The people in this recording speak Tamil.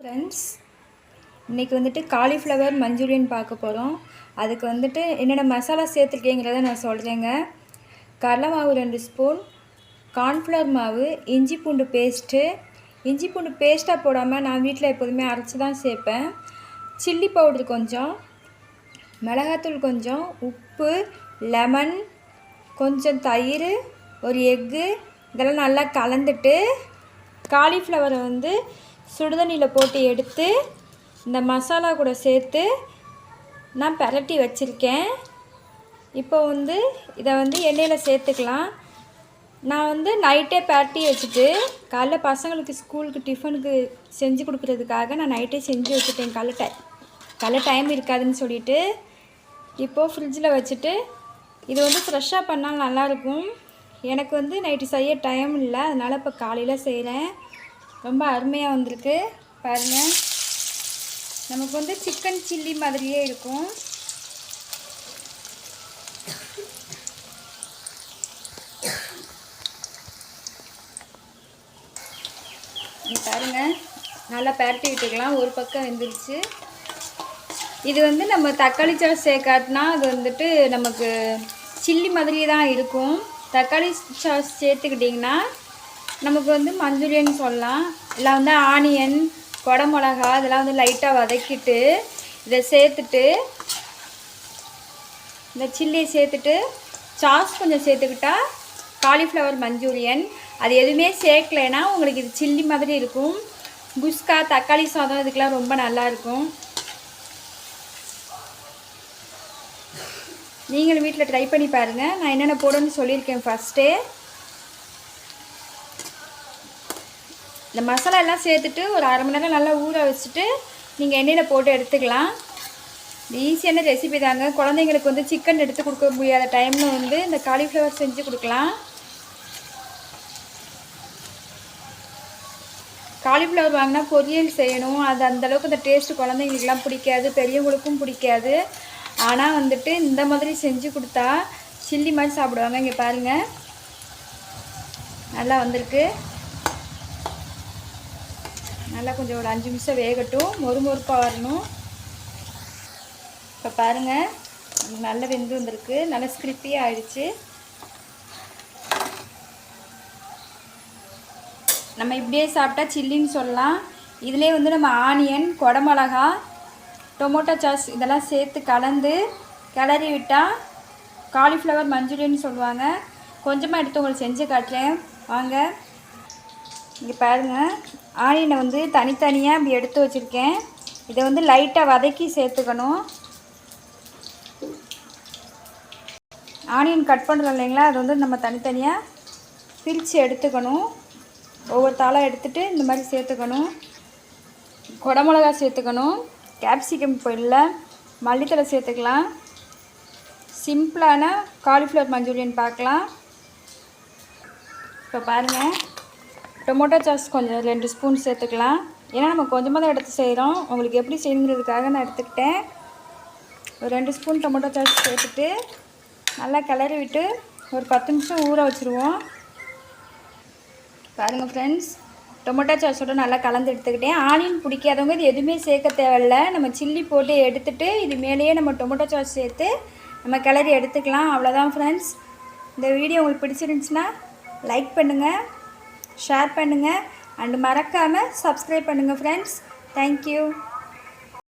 ஃப்ரெண்ட்ஸ், இன்றைக்கி வந்துட்டு காலிஃப்ளவர் மஞ்சூரியன் பார்க்க போகிறோம். அதுக்கு வந்துட்டு என்னென்ன மசாலா சேர்த்துருக்கேங்கிறத நான் சொல்கிறேங்க. கடலை மாவு 2 ஸ்பூன், கார்ன்ஃப்ளவர் மாவு, இஞ்சி பூண்டு பேஸ்ட்டு. இஞ்சி பூண்டு பேஸ்ட்டாக போடாமல் நான் வீட்டில் எப்போதுமே அரைச்சி தான் சேர்ப்பேன். சில்லி பவுடர் கொஞ்சம், மிளகாத்தூள் கொஞ்சம், உப்பு, லெமன், கொஞ்சம் தயிர், ஒரு எக்கு, இதெல்லாம் நல்லா கலந்துட்டு காலிஃப்ளவரை வந்து சுடுதண்ணியில் போட்டு எடுத்து இந்த மசாலா கூட சேர்த்து நான் பிரட்டி வச்சுருக்கேன். இப்போ வந்து இதை வந்து எண்ணெயில் சேர்த்துக்கலாம். நான் வந்து நைட்டே பிரட்டி வச்சுட்டு காலைல பசங்களுக்கு ஸ்கூலுக்கு டிஃபனுக்கு செஞ்சு கொடுக்குறதுக்காக நான் நைட்டே செஞ்சு வச்சுட்டேன். காலைல டைம் இருக்காதுன்னு சொல்லிவிட்டு இப்போது ஃப்ரிட்ஜில் வச்சுட்டு இது வந்து ஃப்ரெஷ்ஷாக பண்ணால் நல்லாயிருக்கும். எனக்கு வந்து நைட்டு செய்ய டைம் இல்லை, அதனால் இப்போ காலையில் செய்கிறேன். ரொம்ப அருமையாக வந்திருக்கு பாருங்கள். நமக்கு வந்து சிக்கன் சில்லி மாதிரியே இருக்கும். பாருங்கள், நல்லா பரட்டி விட்டுக்கலாம். ஒரு பக்கம் வெந்துருச்சு. இது வந்து நம்ம தக்காளி சாஸ் சேர்க்காட்டினா அது வந்துட்டு நமக்கு சில்லி மாதிரியே தான் இருக்கும். தக்காளி சாஸ் சேர்த்துக்கிட்டிங்கன்னா நமக்கு வந்து மஞ்சூரியன் சொல்லலாம். இல்லை வந்து ஆனியன், கொடை மிளகா இதெல்லாம் வந்து லைட்டாக வதக்கிட்டு இதை சேர்த்துட்டு இந்த சில்லியை சேர்த்துட்டு சாஸ் கொஞ்சம் சேர்த்துக்கிட்டா காலிஃப்ளவர் மஞ்சூரியன். அது எதுவுமே சேர்க்கலைன்னா உங்களுக்கு இது சில்லி மாதிரி இருக்கும். குஸ்கா, தக்காளி சாதம் இதுக்கெலாம் ரொம்ப நல்லாயிருக்கும். நீங்களும் வீட்டில் ட்ரை பண்ணி பாருங்கள். நான் என்னென்ன போடணும்னு சொல்லியிருக்கேன் ஃபஸ்ட்டே. இந்த மசாலா எல்லாம் சேர்த்துட்டு ஒரு அரை மணி நேரம் நல்லா ஊற வச்சுட்டு நீங்கள் எண்ணெயில் போட்டு எடுத்துக்கலாம். இது ஈஸியான ரெசிபி தாங்க. குழந்தைங்களுக்கு வந்து சிக்கன் எடுத்து கொடுக்க முடியாத டைமில் வந்து இந்த காலிஃப்ளவர் செஞ்சு கொடுக்கலாம். காலிஃப்ளவர் வாங்கினா பொரியல் செய்யணும். அது அந்தளவுக்கு இந்த டேஸ்ட்டு குழந்தைங்களுக்குலாம் பிடிக்காது, பெரியவங்களுக்கும் பிடிக்காது. ஆனால் வந்துட்டு இந்த மாதிரி செஞ்சு கொடுத்தா சில்லி மாதிரி சாப்பிடுவாங்க. இங்கே பாருங்கள், நல்லா வந்திருக்கு. நல்லா கொஞ்சம் ஒரு 5 நிமிஷம் வேகட்டும், மொறுமொறுப்பாக வரணும். இப்போ பாருங்கள், நல்லா வெந்து வந்திருக்கு, நல்லா ஸ்கிரிப்பியாக ஆயிடுச்சு. நம்ம இப்படியே சாப்பிட்டா சில்லின்னு சொல்லலாம். இதிலே வந்து நம்ம ஆனியன், கொடை மிளகா, டொமேட்டோ சாஸ் இதெல்லாம் சேர்த்து கலந்து கிளறி விட்டால் காலிஃப்ளவர் மஞ்சூரியன் சொல்லுவாங்க. கொஞ்சமாக எடுத்து உங்களுக்கு செஞ்சு காட்டுறேன் வாங்க. இங்கே பாருங்கள், ஆனியனை வந்து தனித்தனியாக இப்படி எடுத்து வச்சுருக்கேன். இதை வந்து லைட்டாக வதக்கி சேர்த்துக்கணும். ஆனியன் கட் பண்ணுறோம் இல்லைங்களா, அது வந்து நம்ம தனித்தனியாக பிரித்து எடுத்துக்கணும். ஒவ்வொரு தாளாக எடுத்துகிட்டு இந்த மாதிரி சேர்த்துக்கணும். கொடை மிளகா சேர்த்துக்கணும். கேப்சிகம் இப்போ இல்லை, மல்லித்தலை சேர்த்துக்கலாம். சிம்பிளான காலிஃப்ளவர் மஞ்சூரியன் பார்க்கலாம். இப்போ பாருங்கள், டொமேட்டோ சாஸ் கொஞ்சம் 2 ஸ்பூன் சேர்த்துக்கலாம். ஏன்னா நம்ம கொஞ்சமாக தான் எடுத்து செய்கிறோம். உங்களுக்கு எப்படி செய்யணுங்கிறதுக்காக நான் எடுத்துக்கிட்டேன். ஒரு 2 ஸ்பூன் டொமேட்டோ சாஸ் சேர்த்துட்டு நல்லா கிளறி விட்டு ஒரு 10 நிமிஷம் ஊற வச்சுருவோம். பாருங்கள் ஃப்ரெண்ட்ஸ், டொமேட்டோ சாஸோடு நல்லா கலந்து எடுத்துக்கிட்டேன். ஆனியன் பிடிக்காதவங்க இது எதுவுமே சேர்க்க தேவையில்லை. நம்ம சில்லி போட்டு எடுத்துகிட்டு இது மேலேயே நம்ம டொமேட்டோ சாஸ் சேர்த்து நம்ம கிளறி எடுத்துக்கலாம். அவ்வளோதான் ஃப்ரெண்ட்ஸ். இந்த வீடியோ உங்களுக்கு பிடிச்சிருந்துச்சுன்னா லைக் பண்ணுங்கள், ஷேர் பண்ணுங்கள், அண்ட் மறக்காமல் சப்ஸ்கிரைப் பண்ணுங்கள் ஃப்ரெண்ட்ஸ். தேங்க்யூ.